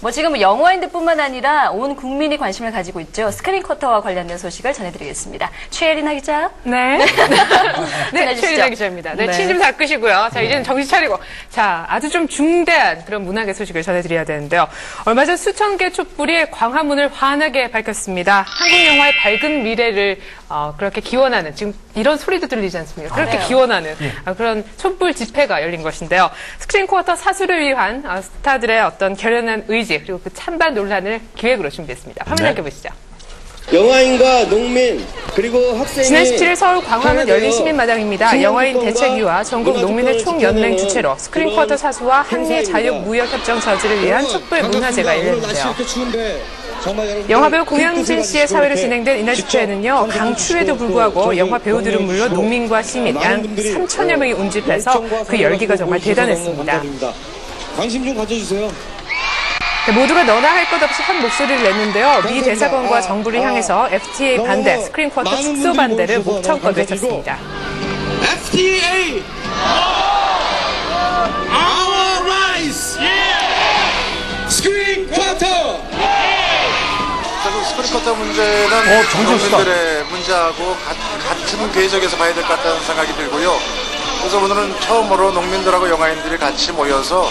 뭐 지금 영화인들뿐만 아니라 온 국민이 관심을 가지고 있죠. 스크린 쿼터와 관련된 소식을 전해드리겠습니다. 최예린아 기자. 네. 네, 최예린아 기자입니다. 네, 침 좀 닦으시고요. 자, 이제는 정신 차리고. 자, 아주 좀 중대한 그런 문학의 소식을 전해드려야 되는데요. 얼마 전 수천 개 촛불이 광화문을 환하게 밝혔습니다. 한국 영화의 밝은 미래를 그렇게 기원하는, 지금 이런 소리도 들리지 않습니까? 그렇게 기원하는 그런 촛불 집회가 열린 것인데요. 스크린 쿼터 사수를 위한 스타들의 어떤 결연한 의지 그리고 그 찬반 논란을 기획으로 준비했습니다. 화면 함께보시죠. 영화인과 농민 그리고 학생이 지난 17일 서울 광화문 열린 시민마당입니다. 영화인 대책위와 전국 농민의 총연맹 주최로 스크린 쿼터 사수와 한미 자유무역협정 저지를 위한 촛불 문화제가 열렸는데요. 영화배우 공영진 씨의 사회로 진행된 이날 집회에는요, 강추에도 불구하고 영화 배우들은 물론 농민과 시민 약 3천여 명이 운집해서 그 열기가 정말 대단했습니다. 관심 좀 가져주세요. 모두가 너나 할 것 없이 한 목소리를 냈는데요. 미 대사관과 정부를 향해서 FTA 반대, 스크린 쿼터 축소 반대를 목청껏 외쳤습니다. FTA! Our rights! 스크린 쿼터! 결국 스크린 쿼터 문제는 국민들의 문제하고 같은 궤적에서 봐야 될 것 같다는 생각이 들고요. 그래서 오늘은 처음으로 농민들하고 영화인들이 같이 모여서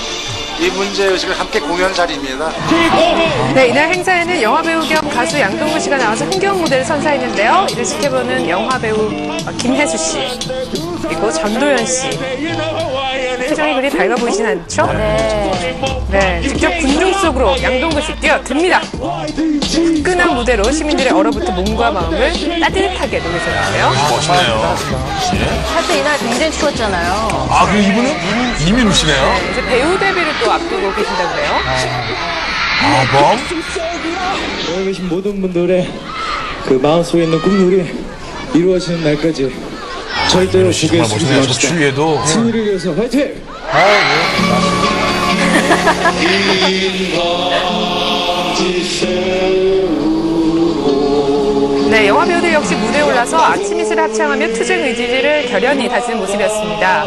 이 문제의식을 함께 공유한 자리입니다. 네, 이날 행사에는 영화배우 겸 가수 양동근 씨가 나와서 흥겨운 무대를 선사했는데요. 이를 지켜보는 영화배우 김혜수 씨, 그리고 전도연 씨. 표정이 그리 밝아 보이진 않죠? 네, 직접 군중 속으로 양동근 씨 뛰어듭니다. 화끈한 무대로 시민들의 얼어붙은 몸과 마음을 따뜻하게 녹여줬는데요. 멋있네요. 사실 이날 굉장히 추웠잖아요. 아, 그리고 이분은 이민우 씨네요. 네, 이제 배우 데뷔를 또 앞두고 계신다고 그래요. 여기 계신 모든 분들의 그 마음속에 있는 꿈들이 이루어지는 날까지 절대로 고개 숙이지 맙시다. 추위에도 승리를 위해서 화이팅! 네, 영화 배우들 역시 무대에 올라서 아침 이슬을 합창하며 투쟁 의지를 결연히 다지는 모습이었습니다.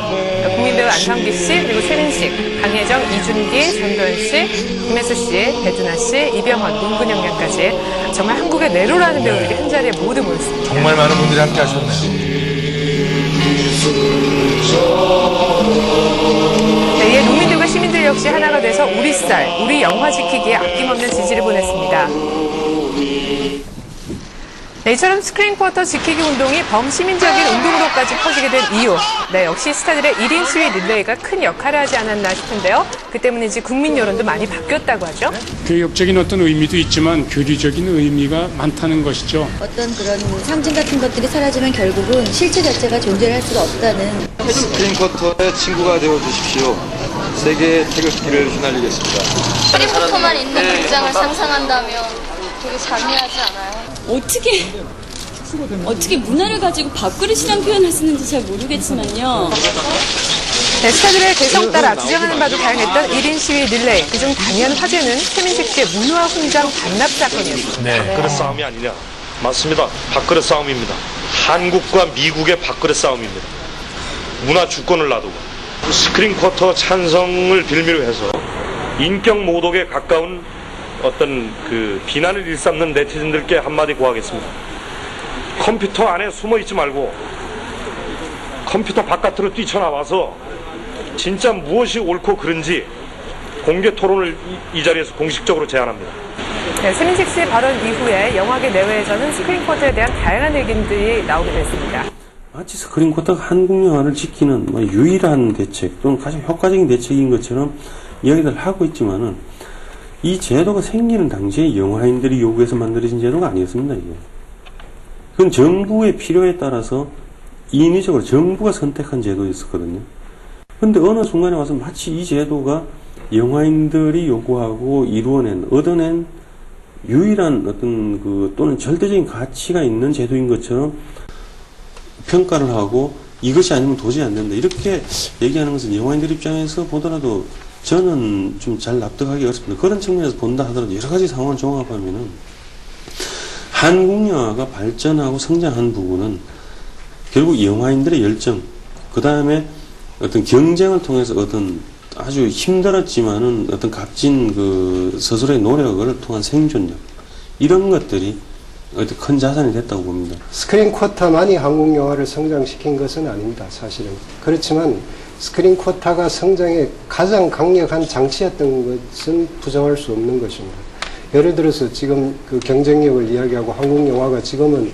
국민배우 안성기 씨, 그리고 최민식, 강혜정, 이준기, 전도연 씨, 김혜수 씨, 배두나 씨, 이병헌, 문근영 양까지 정말 한국의 내로라는 배우들이 한자리에 모두 모였습니다. 정말 많은 분들이 함께 하셨네요. 네, 이에 농민들과 시민들 역시 하나가 돼서 우리 쌀, 우리 영화 지키기에 아낌없는 지지를 보냈습니다. 네, 이처럼 스크린 쿼터 지키기 운동이 범시민적인 운동으로까지 커지게 된 이유. 네, 역시 스타들의 1인 시위 릴레이가 큰 역할을 하지 않았나 싶은데요. 그 때문인지 국민 여론도 많이 바뀌었다고 하죠. 교육적인 어떤 의미도 있지만 교리적인 의미가 많다는 것이죠. 어떤 그런 상징 같은 것들이 사라지면 결국은 실체 자체가 존재할 수가 없다는. 스크린 쿼터의 친구가 되어 주십시오. 세계의 태극기를 휘날리겠습니다. 스크린 쿼터만 있는 극장을 상상한다면 되게 잔인하지 않아요? 어떻게 문화를 가지고 밥그릇이랑 표현할 수 있는지 잘 모르겠지만요. 네, 스타들의 개성 따라 주장하는 바도 다양했던 1인 시위 릴레이. 그중 단연 화제는 최민식 씨의 문화 훈장 반납 사건이었습니다. 네, 밥그릇 싸움이 아니냐. 맞습니다. 밥그릇 싸움입니다. 한국과 미국의 밥그릇 싸움입니다. 문화 주권을 놔두고 스크린 쿼터 찬성을 빌미로 해서 인격 모독에 가까운 어떤 그 비난을 일삼는 네티즌들께 한마디 구하겠습니다. 컴퓨터 안에 숨어 있지 말고 컴퓨터 바깥으로 뛰쳐나와서 진짜 무엇이 옳고 그른지 공개 토론을 이 자리에서 공식적으로 제안합니다. 네, 최민식 씨의 발언 이후에 영화계 내외에서는 스크린 쿼터에 대한 다양한 의견들이 나오게 됐습니다. 마치 스크린 쿼터가 한국 영화를 지키는 유일한 대책 또는 가장 효과적인 대책인 것처럼 이야기를 하고 있지만은 이 제도가 생기는 당시에 영화인들이 요구해서 만들어진 제도가 아니었습니다, 이게. 그건 정부의 필요에 따라서 인위적으로 정부가 선택한 제도였었거든요. 근데 어느 순간에 와서 마치 이 제도가 영화인들이 요구하고 얻어낸 유일한 어떤 또는 절대적인 가치가 있는 제도인 것처럼 평가를 하고 이것이 아니면 도저히 안 된다. 이렇게 얘기하는 것은 영화인들 입장에서 보더라도 저는 좀 잘 납득하기 어렵습니다. 그런 측면에서 본다 하더라도 여러 가지 상황을 종합하면은 한국 영화가 발전하고 성장한 부분은 결국 영화인들의 열정, 그 다음에 어떤 경쟁을 통해서 얻은 아주 힘들었지만은 어떤 값진 그 스스로의 노력을 통한 생존력 이런 것들이 어떤 큰 자산이 됐다고 봅니다. 스크린 쿼터만이 한국 영화를 성장시킨 것은 아닙니다. 사실은. 그렇지만 스크린 쿼터가 성장의 가장 강력한 장치였던 것은 부정할 수 없는 것입니다. 예를 들어서 지금 그 경쟁력을 이야기하고 한국 영화가 지금은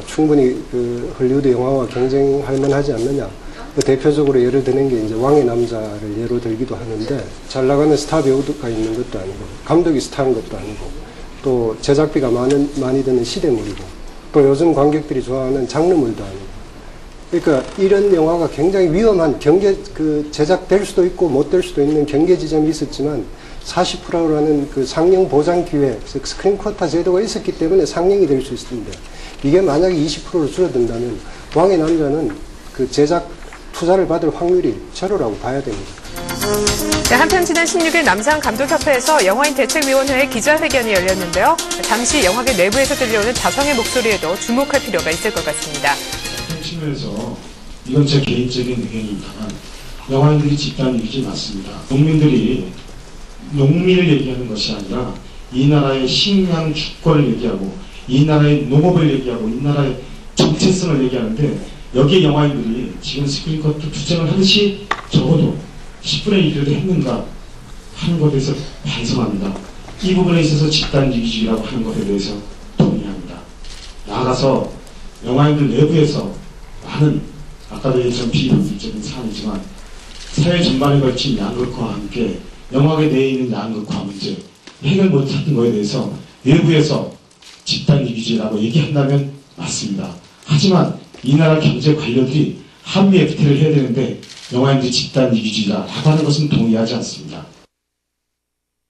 충분히 그 헐리우드 영화와 경쟁할 만하지 않느냐. 그 대표적으로 예를 드는 게 이제 왕의 남자를 예로 들기도 하는데 잘 나가는 스타 배우가 있는 것도 아니고 감독이 스타인 것도 아니고 또 제작비가 많이 드는 시대물이고 또 요즘 관객들이 좋아하는 장르물도 아니고 그러니까 이런 영화가 굉장히 위험한 제작될 수도 있고 못 될 수도 있는 경계 지점이 있었지만 40%라는 그 상영 보장 기회, 스크린 쿼터 제도가 있었기 때문에 상영이 될 수 있었는데 이게 만약에 20%로 줄어든다면 왕의 남자는 그 제작 투자를 받을 확률이 제로라고 봐야 됩니다. 네, 한편 지난 16일 남상감독협회에서 영화인 대책위원회의 기자회견이 열렸는데요. 잠시 영화계 내부에서 들려오는 자성의 목소리에도 주목할 필요가 있을 것 같습니다. 측면에서 이건 제 개인적인 의견입니다만 영화인들이 집단 이기지 맞습니다. 농민들이 농민을 얘기하는 것이 아니라 이 나라의 식량 주권을 얘기하고 이 나라의 농업을 얘기하고 이 나라의 정체성을 얘기하는데 여기에 영화인들이 지금 스크린 쿼터 투쟁을 하듯이 적어도 10분의 1이라도 했는가 하는 것에 대해서 반성합니다. 이 부분에 있어서 집단 이기주의라고 하는 것에 대해서 동의합니다. 나아가서 영화인들 내부에서 많은 아까도 얘기했던 비본질적인 사안이지만 사회 전반에 걸친 양극화와 함께 영화계 내에 있는 양극화 문제 해결 못했던 것에 대해서 내부에서 집단 이기주의라고 얘기한다면 맞습니다. 하지만 이 나라 경제 관료들이 한미 FTA를 해야 되는데 영화인들이 집단 이기주의라고 하는 것은 동의하지 않습니다.